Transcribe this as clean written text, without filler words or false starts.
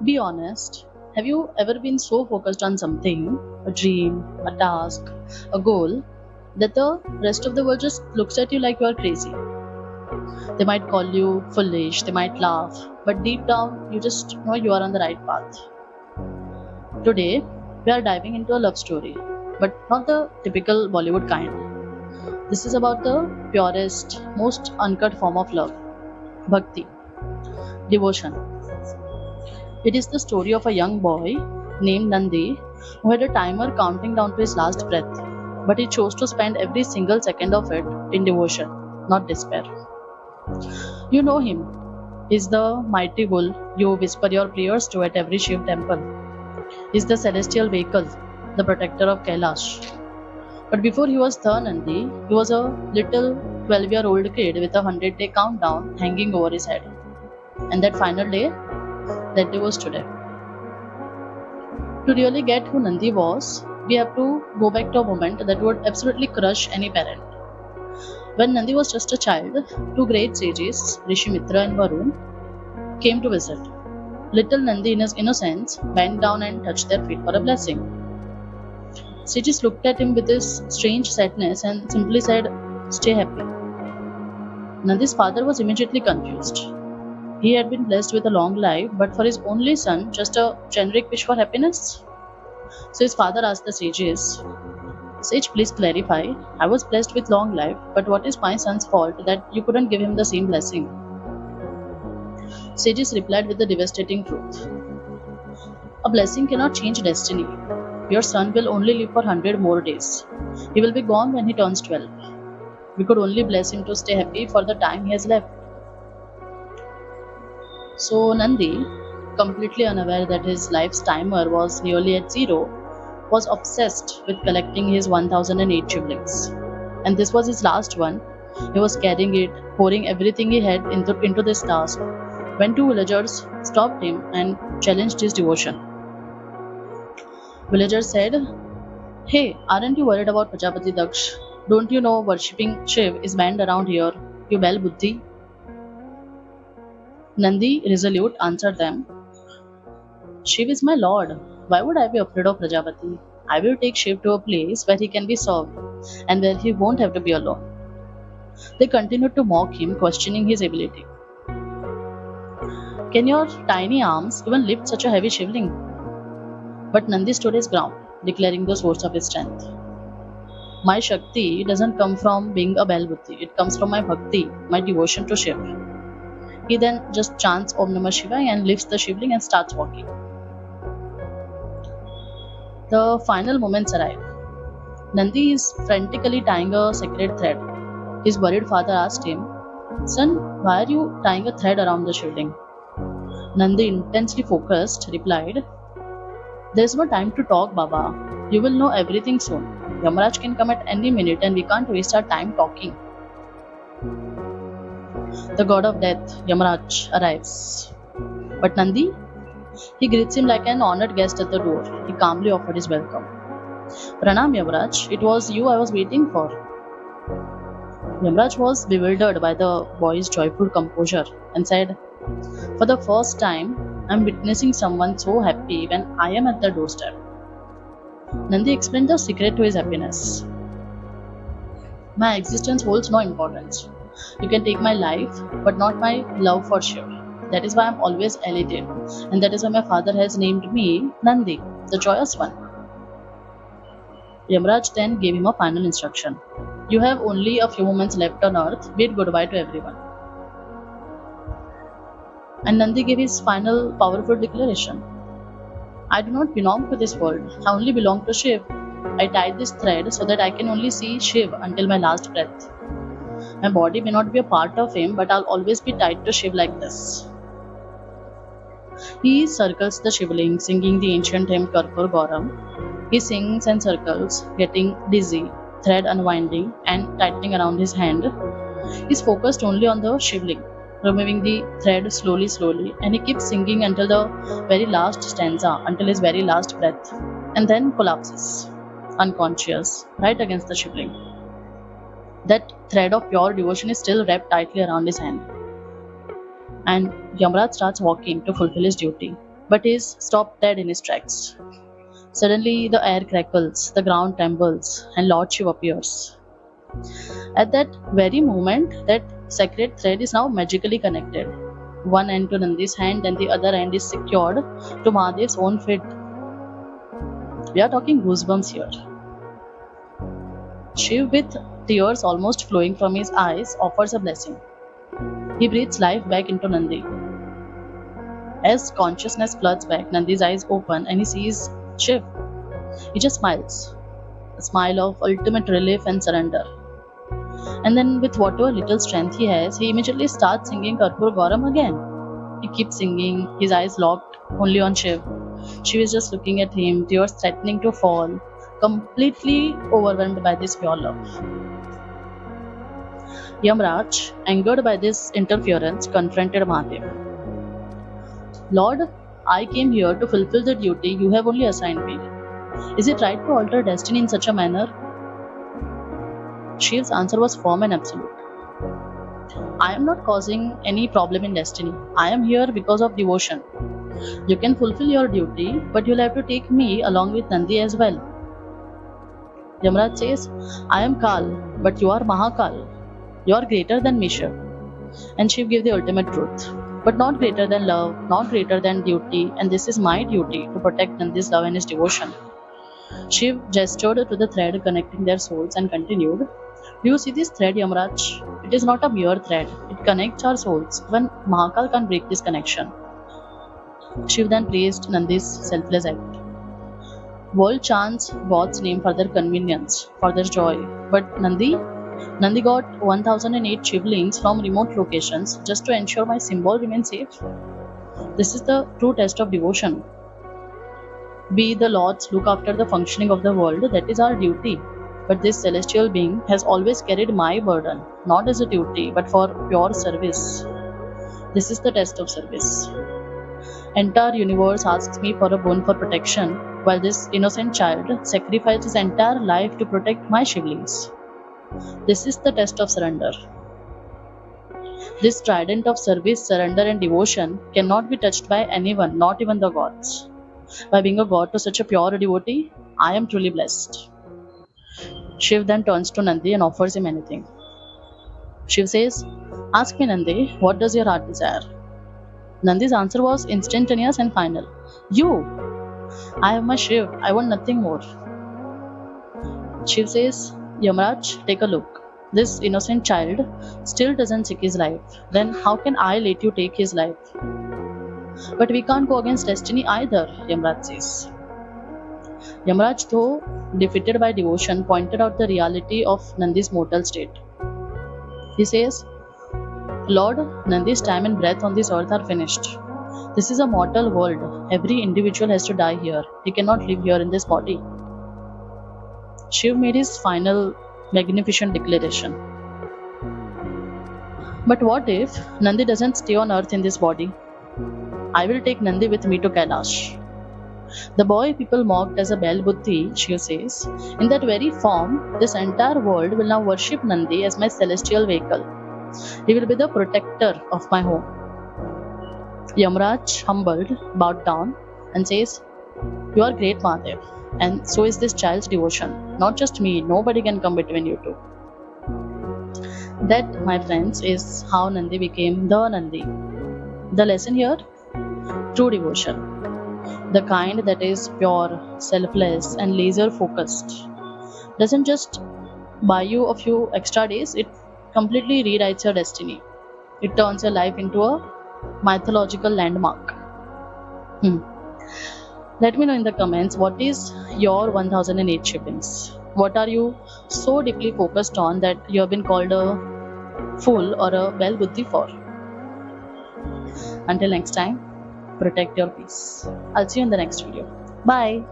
Be honest. Have you ever been so focused on something, a dream, a task, a goal, that the rest of the world just looks at you like you are crazy? They might call you foolish, they might laugh, but deep down, you just know you are on the right path. Today, we are diving into a love story, but not the typical Bollywood kind. This is about the purest, most uncut form of love, bhakti, devotion. It is the story of a young boy named Nandi who had a timer counting down to his last breath, but he chose to spend every single second of it in devotion, not despair. You know him. He's the mighty bull you whisper your prayers to at every Shiv temple. He's the celestial vehicle, the protector of Kailash. But before he was the Nandi, he was a little 12-year-old kid with a 100-day countdown hanging over his head. And that final day, that day was today. To really get who Nandi was, we have to go back to a moment that would absolutely crush any parent. When Nandi was just a child, two great sages, Rishimitra and Varun, came to visit. Little Nandi, in his innocence, bent down and touched their feet for a blessing. Sages looked at him with this strange sadness and simply said, "Stay happy." Nandi's father was immediately confused. He had been blessed with a long life, but for his only son, just a generic wish for happiness? So his father asked the sages, "Sage, please clarify. I was blessed with long life, but what is my son's fault that you couldn't give him the same blessing?" Sages replied with the devastating truth. A blessing cannot change destiny. Your son will only live for 100 more days. He will be gone when he turns 12. We could only bless him to stay happy for the time he has left. So Nandi, completely unaware that his life's timer was nearly at zero, was obsessed with collecting his 1008 Shivlings. And this was his last one. He was carrying it, pouring everything he had into this task, when two villagers stopped him and challenged his devotion. Villagers said, "Hey, aren't you worried about Prajapati Daksh? Don't you know worshipping Shiv is banned around here? You bell Buddhi." Nandi, resolute, answered them, "Shiv is my lord. Why would I be afraid of Prajapati? I will take Shiv to a place where he can be served and where he won't have to be alone." They continued to mock him, questioning his ability. "Can your tiny arms even lift such a heavy shivling?" But Nandi stood his ground, declaring the source of his strength. "My Shakti doesn't come from being a Balbuddhi, it comes from my Bhakti, my devotion to Shiv." He then just chants Om Namah Shivaya and lifts the shivling and starts walking. The final moments arrive. Nandi is frantically tying a sacred thread. His worried father asked him, "Son, why are you tying a thread around the shivling?" Nandi, intensely focused, replied, "There's no time to talk, Baba. You will know everything soon. Yamaraj can come at any minute and we can't waste our time talking." The god of death, Yamaraj, arrives. But Nandi, he greets him like an honored guest at the door. He calmly offered his welcome. "Pranam, Yamaraj. It was you I was waiting for." Yamaraj was bewildered by the boy's joyful composure and said, "For the first time, I'm witnessing someone so happy when I am at the doorstep." Nandi explained the secret to his happiness. "My existence holds no importance. You can take my life, but not my love for Shiv. That is why I'm always elated, and that is why my father has named me Nandi, the joyous one." Yamaraj then gave him a final instruction. "You have only a few moments left on earth. Bid goodbye to everyone." And Nandi gave his final powerful declaration. "I do not belong to this world. I only belong to Shiv. I tied this thread so that I can only see Shiv until my last breath. My body may not be a part of him, but I'll always be tied to Shiv like this." He circles the shivling, singing the ancient hymn Karpur Gauram. He sings and circles, getting dizzy, thread unwinding and tightening around his hand. He's focused only on the shivling, removing the thread slowly, and he keeps singing until the very last stanza, until his very last breath, and then collapses, unconscious, right against the shivling. That thread of pure devotion is still wrapped tightly around his hand. And Yamaraj starts walking to fulfill his duty. but he's stopped dead in his tracks. Suddenly, the air crackles, the ground trembles, and Lord Shiva appears. At that very moment, that sacred thread is now magically connected. One end to Nandi's hand, and the other end is secured to Mahadev's own feet. We are talking goosebumps here. Shiv, with tears almost flowing from his eyes, offers a blessing. He breathes life back into Nandi. As consciousness floods back, Nandi's eyes open and he sees Shiv. He just smiles, a smile of ultimate relief and surrender. And then, with whatever little strength he has, he immediately starts singing Karpur Gauram again. He keeps singing, his eyes locked only on Shiv. Shiv is just looking at him, tears threatening to fall, completely overwhelmed by this pure love. Yamraj, angered by this interference, confronted Mahadev. Lord, I came here to fulfill the duty you have only assigned me. Is it right to alter destiny in such a manner? Shiv's answer was firm and absolute. I am not causing any problem in destiny. I am here because of devotion. You can fulfill your duty, but you'll have to take me along with Nandi as well. Yamraj says, I am Kal, but you are Mahakal. You are greater than Misha. And Shiv gave the ultimate truth. But not greater than love, not greater than duty, and this is my duty to protect Nandi's love and his devotion. Shiv gestured to the thread connecting their souls and continued, do you see this thread, Yamraj? It is not a mere thread. It connects our souls. When Mahakal can't break this connection. Shiv then praised Nandi's selfless act. World chants God's name for their convenience, for their joy. But Nandi got 1008 Shivlings from remote locations just to ensure my symbol remains safe. This is the true test of devotion. We, the Lords, look after the functioning of the world, that is our duty. But this celestial being has always carried my burden, not as a duty, but for pure service. This is the test of service. Entire universe asks me for a boon for protection, while this innocent child sacrificed his entire life to protect my Shivlings. This is the test of surrender. This trident of service, surrender, and devotion cannot be touched by anyone, not even the gods. By being a god to such a pure devotee, I am truly blessed. Shiv then turns to Nandi and offers him anything. Shiv says, ask me, Nandi, what does your heart desire? Nandi's answer was instantaneous and final. You! I have my Shiv, I want nothing more. Shiv says, Yamraj, take a look. This innocent child still doesn't seek his life. Then how can I let you take his life? But we can't go against destiny either, Yamraj says. Yamraj, though defeated by devotion, pointed out the reality of Nandi's mortal state. He says, Lord, Nandi's time and breath on this earth are finished. This is a mortal world. Every individual has to die here. He cannot live here in this body. Shiv made his final magnificent declaration. But what if Nandi doesn't stay on earth in this body? I will take Nandi with me to Kailash. The boy people mocked as a bell Buddhi, Shiv says, in that very form, this entire world will now worship Nandi as my celestial vehicle. He will be the protector of my home. Yamraj, humbled, bowed down and says, you are great, Mahadev, and so is this child's devotion. Not just me, nobody can come between you two. That, my friends, is how Nandi became the Nandi. The lesson here? True devotion. The kind that is pure, selfless, and laser focused. Doesn't just buy you a few extra days, it completely rewrites your destiny. It turns your life into a mythological landmark. Let me know in the comments, what is your 1008 Shivlings? What are you so deeply focused on that you have been called a fool or a bell Buddhi for? Until next time, protect your peace. I'll see you in the next video. Bye.